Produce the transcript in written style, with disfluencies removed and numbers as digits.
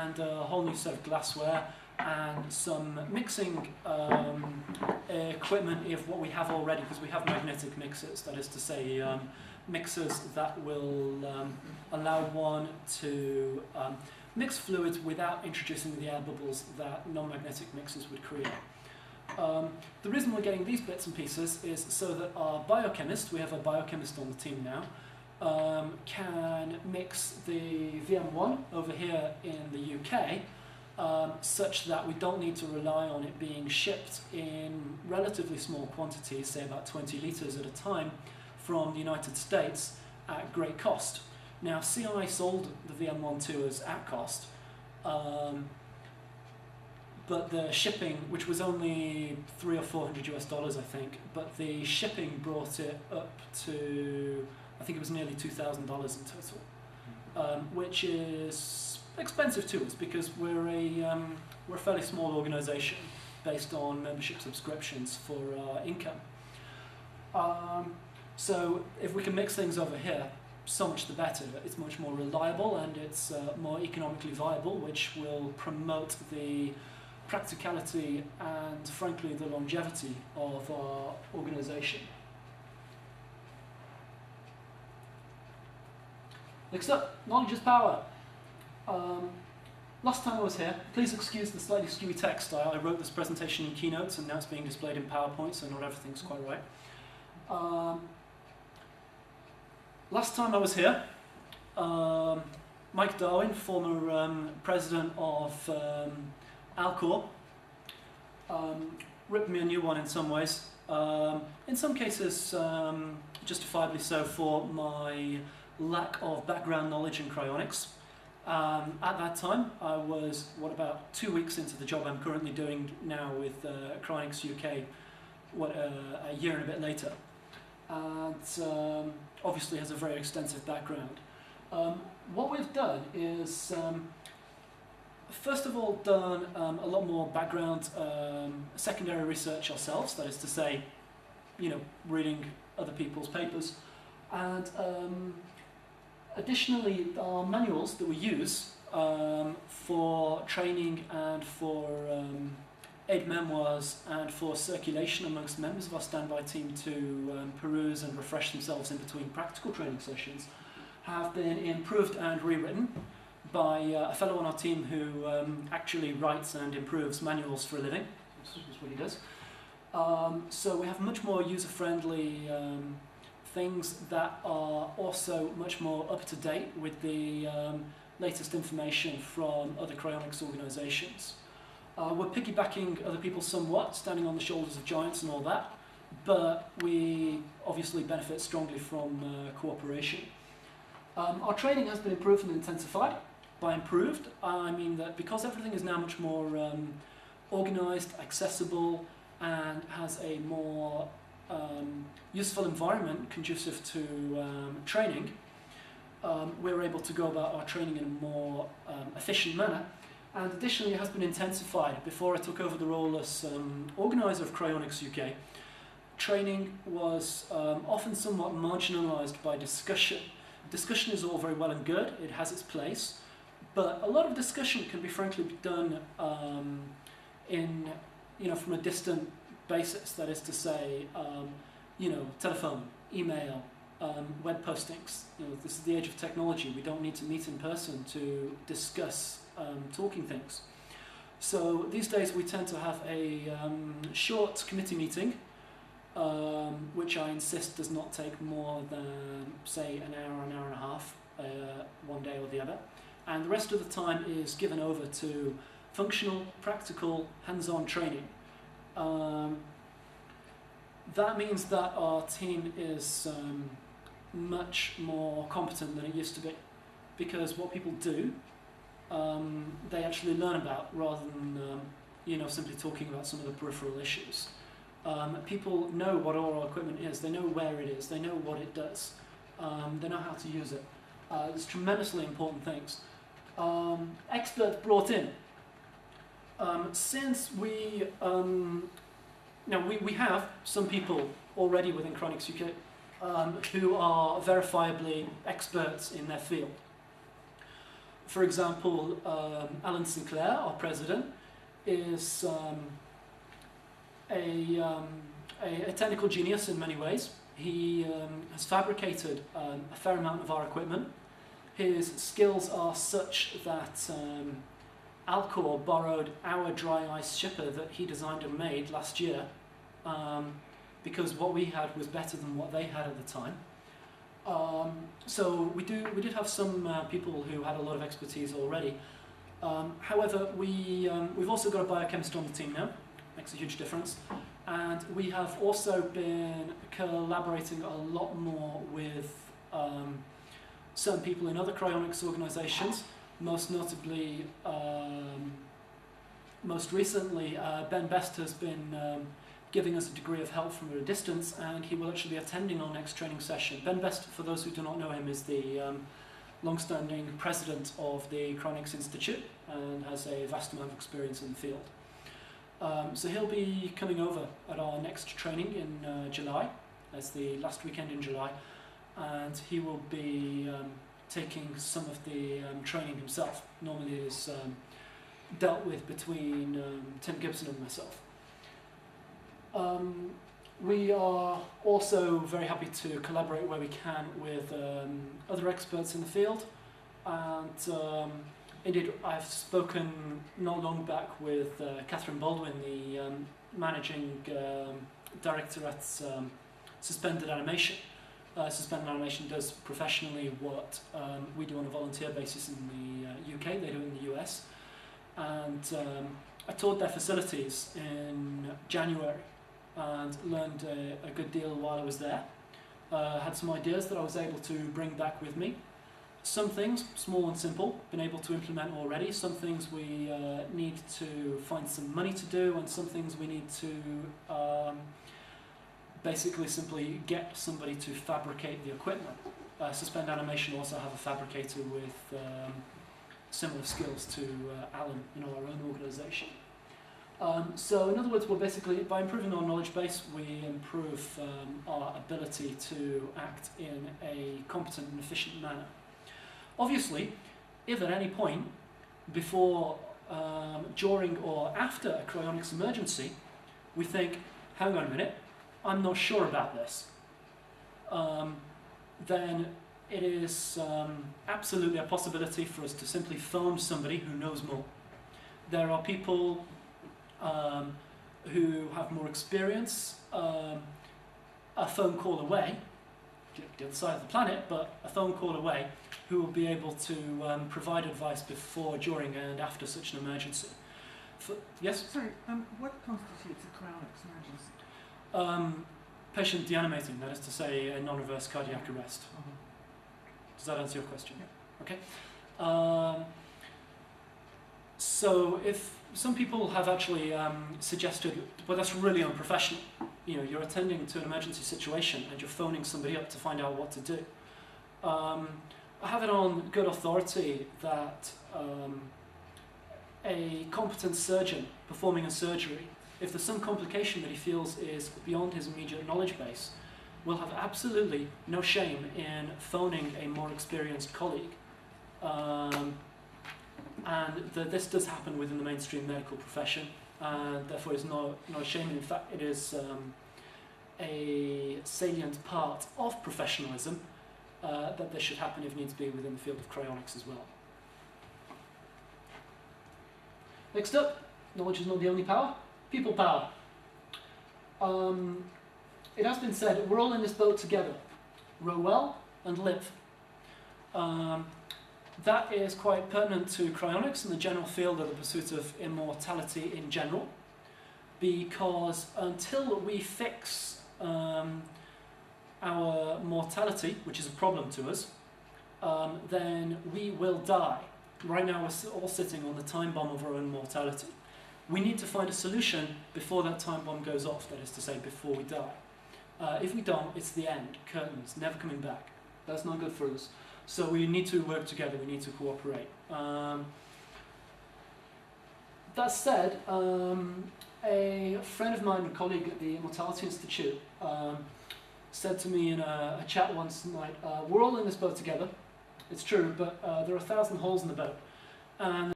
and a whole new set of glassware and some mixing equipment of what we have already, because we have magnetic mixers, that is to say mixers that will allow one to mix fluids without introducing the air bubbles that non-magnetic mixers would create. The reason we're getting these bits and pieces is so that our biochemist, we have a biochemist on the team now, can mix the VM1 over here in the UK such that we don't need to rely on it being shipped in relatively small quantities, say about 20 litres at a time, from the United States at great cost. Now, CI sold the VM1 to us at cost, but the shipping, which was only $300 or $400 I think, but the shipping brought it up to, I think it was nearly $2,000 in total, which is expensive to us because we're a fairly small organisation based on membership subscriptions for our income. So if we can mix things over here, so much the better. It's much more reliable and it's more economically viable, which will promote the practicality and, frankly, the longevity of our organisation. Next up, knowledge is power. Last time I was here, please excuse the slightly skewy text. I wrote this presentation in Keynotes and now it's being displayed in PowerPoint, so not everything's quite right. Last time I was here, Mike Darwin, former president of Alcor, ripped me a new one in some ways. In some cases, justifiably so, for my lack of background knowledge in cryonics. At that time, I was, about 2 weeks into the job I'm currently doing now with Cryonics UK, a year and a bit later. And obviously has a very extensive background. What we've done is, first of all, done a lot more background secondary research ourselves, that is to say, reading other people's papers, and additionally, our manuals that we use for training and for aid memoirs and for circulation amongst members of our standby team to peruse and refresh themselves in between practical training sessions have been improved and rewritten by a fellow on our team who actually writes and improves manuals for a living. This is what he does. So we have much more user-friendly things that are also much more up-to-date with the latest information from other cryonics organisations. We're piggybacking other people somewhat, standing on the shoulders of giants and all that, but we obviously benefit strongly from cooperation. Our training has been improved and intensified. By improved, I mean that because everything is now much more organised, accessible, and has a more useful environment conducive to training, we're able to go about our training in a more efficient manner. And additionally, it has been intensified. Before I took over the role as Organiser of Cryonics UK, training was often somewhat marginalised by discussion. Discussion is all very well and good, it has its place, but a lot of discussion can be frankly done from a distant basis, that is to say, telephone, email, web postings. This is the age of technology. We don't need to meet in person to discuss talking things. So these days we tend to have a short committee meeting, which I insist does not take more than, say, an hour and a half, one day or the other. And the rest of the time is given over to functional, practical, hands-on training. That means that our team is much more competent than it used to be, because what people do, they actually learn about rather than simply talking about some of the peripheral issues. People know what all our equipment is, they know where it is, they know what it does, they know how to use it. It's tremendously important things. Experts brought in. Since we have some people already within Cryonics UK who are verifiably experts in their field. For example, Alan Sinclair, our president, is a technical genius in many ways. He has fabricated a fair amount of our equipment. His skills are such that Alcor borrowed our dry ice shipper that he designed and made last year, because what we had was better than what they had at the time. So we did have some people who had a lot of expertise already. However, we've also got a biochemist on the team now. Makes a huge difference. And we have also been collaborating a lot more with certain people in other cryonics organisations. Most notably, most recently, Ben Best has been giving us a degree of help from a distance, and he will actually be attending our next training session. Ben Best, for those who do not know him, is the long-standing president of the Cryonics Institute and has a vast amount of experience in the field. So he'll be coming over at our next training in July, as the last weekend in July, and he will be taking some of the training himself. Normally it is dealt with between Tim Gibson and myself. We are also very happy to collaborate where we can with other experts in the field, and indeed I've spoken not long back with Catherine Baldwin, the managing director at Suspended Animation. Suspended Animation does professionally what we do on a volunteer basis in the UK, they do it in the US, and I toured their facilities in January and learned a good deal while I was there. Had some ideas that I was able to bring back with me. Some things, small and simple, been able to implement already. Some things we need to find some money to do, and some things we need to basically simply get somebody to fabricate the equipment. Suspend Animation also have a fabricator with similar skills to Alan in our own organisation. So in other words, we're basically, by improving our knowledge base, we improve our ability to act in a competent and efficient manner. Obviously, if at any point, before, during or after a cryonics emergency, we think, hang on a minute, I'm not sure about this, then it is absolutely a possibility for us to simply phone somebody who knows more. There are people who have more experience, a phone call away, the other side of the planet, but a phone call away, who will be able to provide advice before, during and after such an emergency. Yes? Sorry, what constitutes a cryonics emergency? Patient deanimating, that is to say a non-reverse cardiac arrest. Does that answer your question? Yeah. Okay. So if some people have actually suggested, well, that's really unprofessional. You know, you're attending to an emergency situation and you're phoning somebody up to find out what to do. I have it on good authority that a competent surgeon performing a surgery, if there's some complication that he feels is beyond his immediate knowledge base, will have absolutely no shame in phoning a more experienced colleague. And this does happen within the mainstream medical profession, and therefore is no shame. In fact, it is a salient part of professionalism that this should happen if needs be within the field of cryonics as well. Next up, knowledge is not the only power. People power. It has been said, we're all in this boat together. Row well and live. That is quite pertinent to cryonics and the general field of the pursuit of immortality in general, because until we fix our mortality, which is a problem to us, then we will die. Right now we're all sitting on the time bomb of our own mortality. We need to find a solution before that time bomb goes off, that is to say, before we die. If we don't, it's the end, curtains, never coming back. That's not good for us. So we need to work together, we need to cooperate. That said, a friend of mine, a colleague at the Immortality Institute, said to me in a chat once night, we're all in this boat together. it's true, but there are 1,000 holes in the boat. And